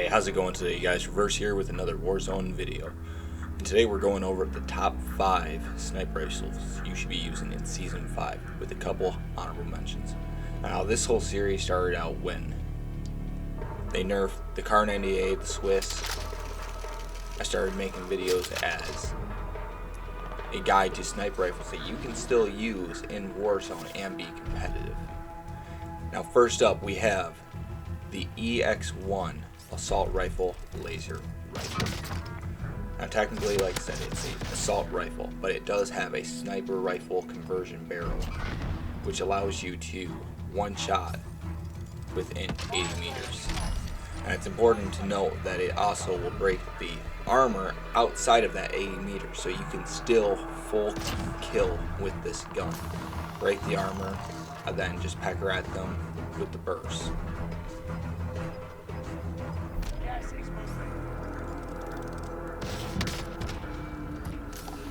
Hey, how's it going today, guys? Reverse here with another Warzone video. And today we're going over the top 5 sniper rifles you should be using in Season 5 with a couple honorable mentions. Now, this whole series started out when they nerfed the Kar 98, the Swiss. I started making videos as a guide to sniper rifles that you can still use in Warzone and be competitive. Now, first up we have the EX1 assault rifle laser rifle. Now technically, like I said, it's an assault rifle, but it does have a sniper rifle conversion barrel, which allows you to one-shot within 80 meters. And it's important to note that it also will break the armor outside of that 80 meters, so you can still full kill with this gun. Break the armor, and then just pecker at them with the burst.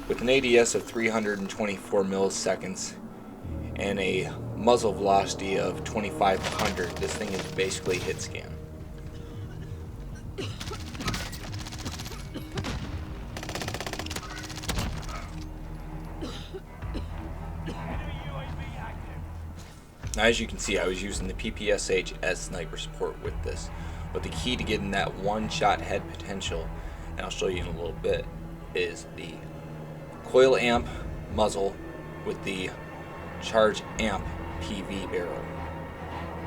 With an ADS of 324 milliseconds and a muzzle velocity of 2500, this thing is basically hit scan. Now, as you can see, I was using the PPSH as sniper support with this, but the key to getting that one-shot head potential, and I'll show you in a little bit, is the coil amp muzzle with the charge amp PV barrel.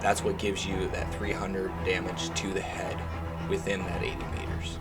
That's what gives you that 300 damage to the head within that 80 meters.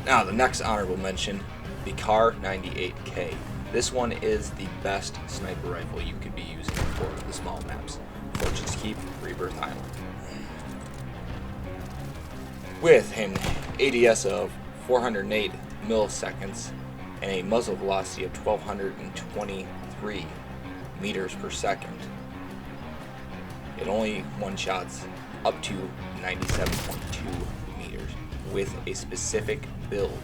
Now, the next honorable mention, the Kar 98K. This one is the best sniper rifle you could be using for the small maps. Fortune's Keep, Rebirth Island. With an ADS of 408 milliseconds and a muzzle velocity of 1223 meters per second, it only one-shots up to 97.2 meters with a specific build.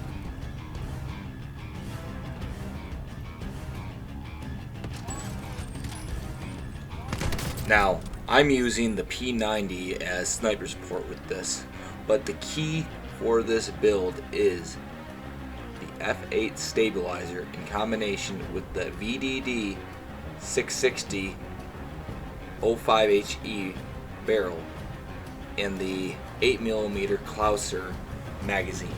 Now, I'm using the P90 as sniper support with this, but the key for this build is the F8 stabilizer in combination with the VDD 660 05HE barrel and the 8mm Clouser magazine.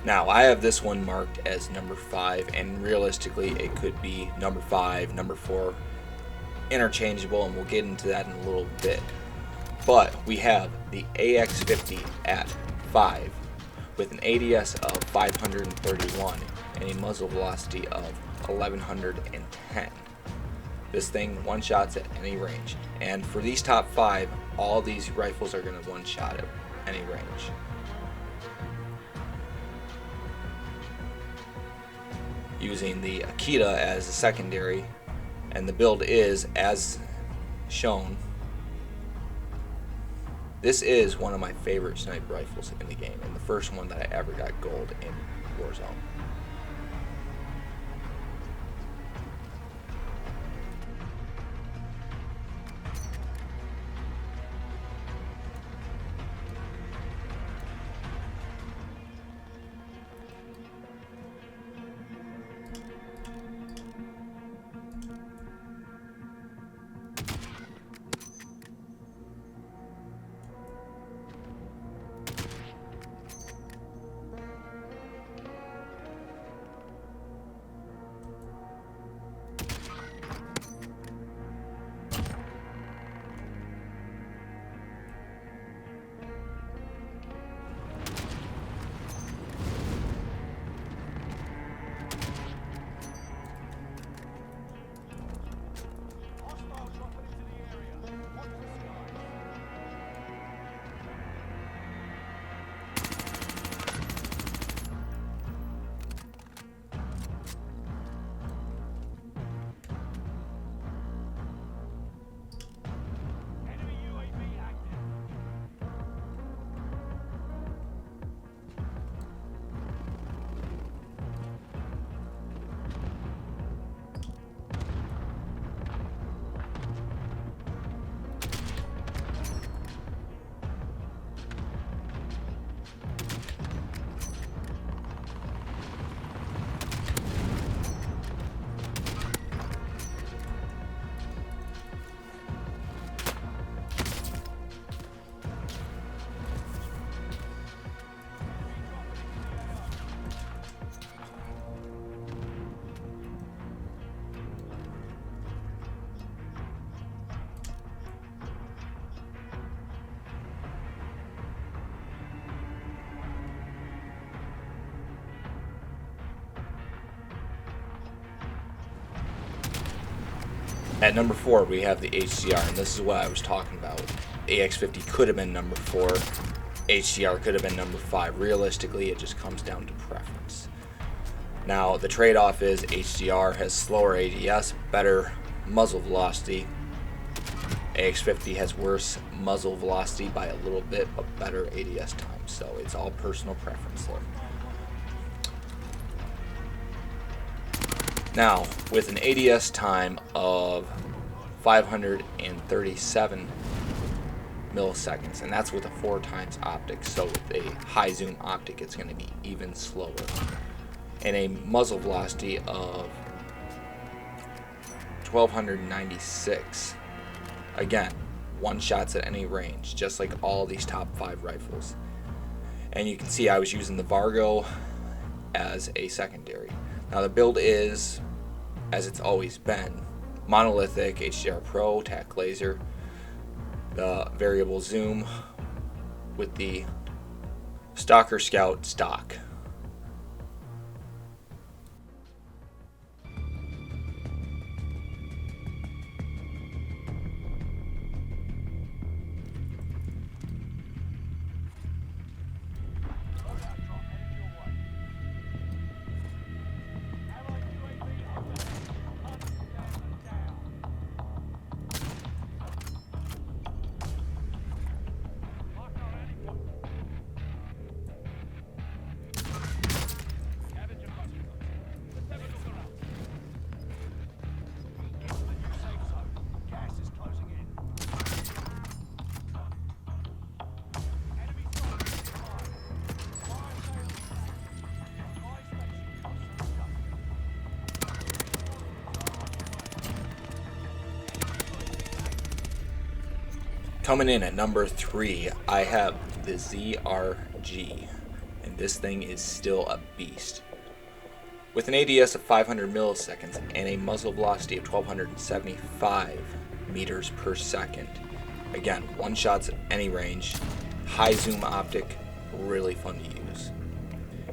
Now, I have this one marked as number 5, and realistically it could be number 5, number 4, interchangeable, and we'll get into that in a little bit. But we have the AX50 at 5 with an ADS of 531 and a muzzle velocity of 1110. This thing one-shots at any range, and for these top 5, all these rifles are going to one-shot at any range. Using the Akita as a secondary, and the build is as shown. This is one of my favorite sniper rifles in the game, and the first one that I ever got gold in Warzone. At number 4, we have the HCR, and this is what I was talking about. AX50 could have been number 4, HCR could have been number 5. Realistically, it just comes down to preference. Now, the trade-off is HCR has slower ADS, better muzzle velocity. AX50 has worse muzzle velocity by a little bit, but better ADS time. So it's all personal preference there. Now, with an ADS time of 537 milliseconds, and that's with a 4x optic, so with a high zoom optic it's going to be even slower, and a muzzle velocity of 1296. Again, one shots at any range, just like all these top 5 rifles. And you can see I was using the Vargo as a secondary. Now the build is, as it's always been, monolithic, HDR Pro, tac laser, the variable zoom with the Stalker Scout stock. Coming in at number 3, I have the ZRG, and and this thing is still a beast. With an ADS of 500 milliseconds and a muzzle velocity of 1275 meters per second. Again, one shots at any range, high zoom optic, really fun to use.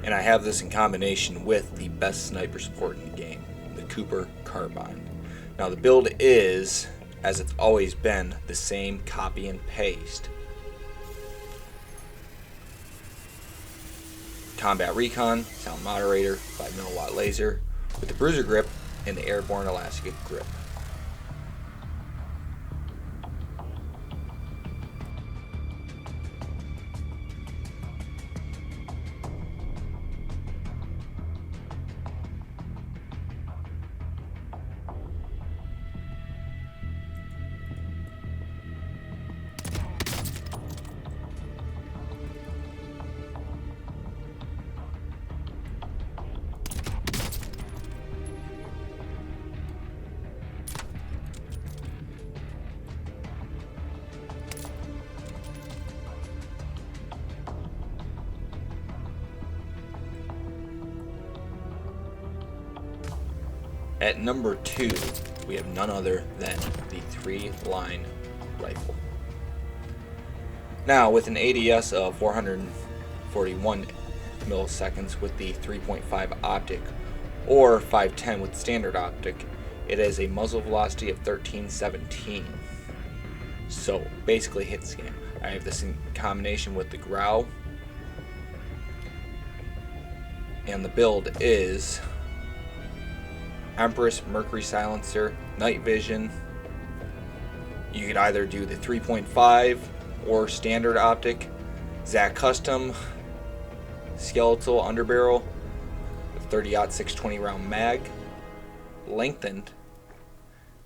And I have this in combination with the best sniper support in the game, the Cooper Carbine. Now the build is, as it's always been, the same copy and paste. Combat Recon, sound moderator, 5mm laser, with the bruiser grip and the airborne elastic grip. At number 2, we have none other than the 3-line rifle. Now, with an ADS of 441 milliseconds with the 3.5 optic, or 510 with standard optic, it has a muzzle velocity of 1317. So, basically hit scan. I have this in combination with the Grau, and the build is Empress Mercury Silencer, Night Vision. You could either do the 3.5 or standard optic, Zach Custom, skeletal underbarrel, 30-aught 620 round mag, lengthened,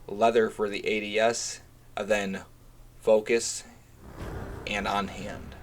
leather for the ADS, and then focus and on hand.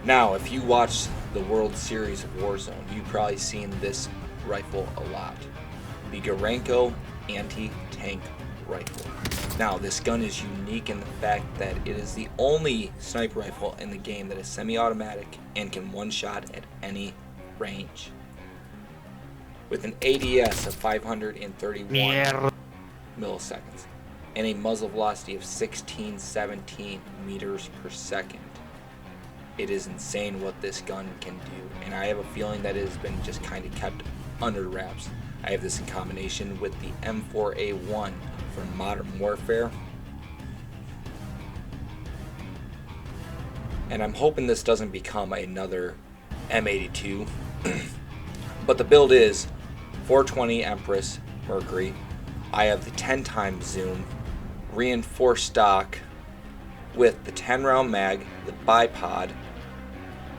Now, if you watch the World Series of Warzone, you've probably seen this rifle a lot. The Garanco anti-tank rifle. Now, this gun is unique in the fact that it is the only sniper rifle in the game that is semi-automatic and can one-shot at any range. With an ADS of 531 milliseconds and a muzzle velocity of 1617 meters per second. It is insane what this gun can do, and I have a feeling that it has been just kind of kept under wraps. I have this in combination with the M4A1 from Modern Warfare, and I'm hoping this doesn't become another M82. But the build is 420 Empress Mercury. I have the 10 times zoom, reinforced stock with the 10 round mag, the bipod.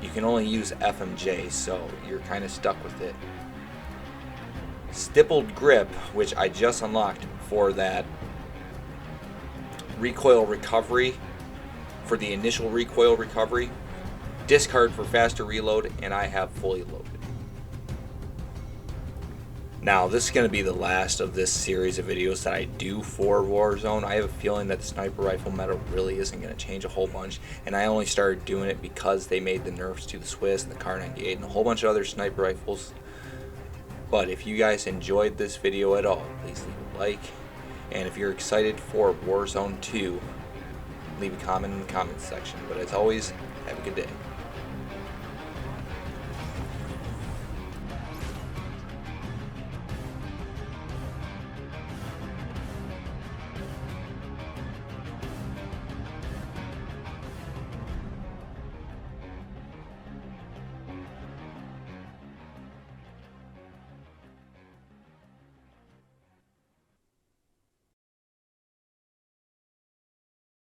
You can only use FMJ, so you're kind of stuck with it. Stippled grip, which I just unlocked for that recoil recovery, for the initial recoil recovery. Discard for faster reload, and I have fully loaded. Now, this is going to be the last of this series of videos that I do for Warzone. I have a feeling that the sniper rifle meta really isn't going to change a whole bunch, and I only started doing it because they made the nerfs to the Swiss and the Kar 98 and a whole bunch of other sniper rifles. But if you guys enjoyed this video at all, please leave a like. And if you're excited for Warzone 2, leave a comment in the comments section. But as always, have a good day.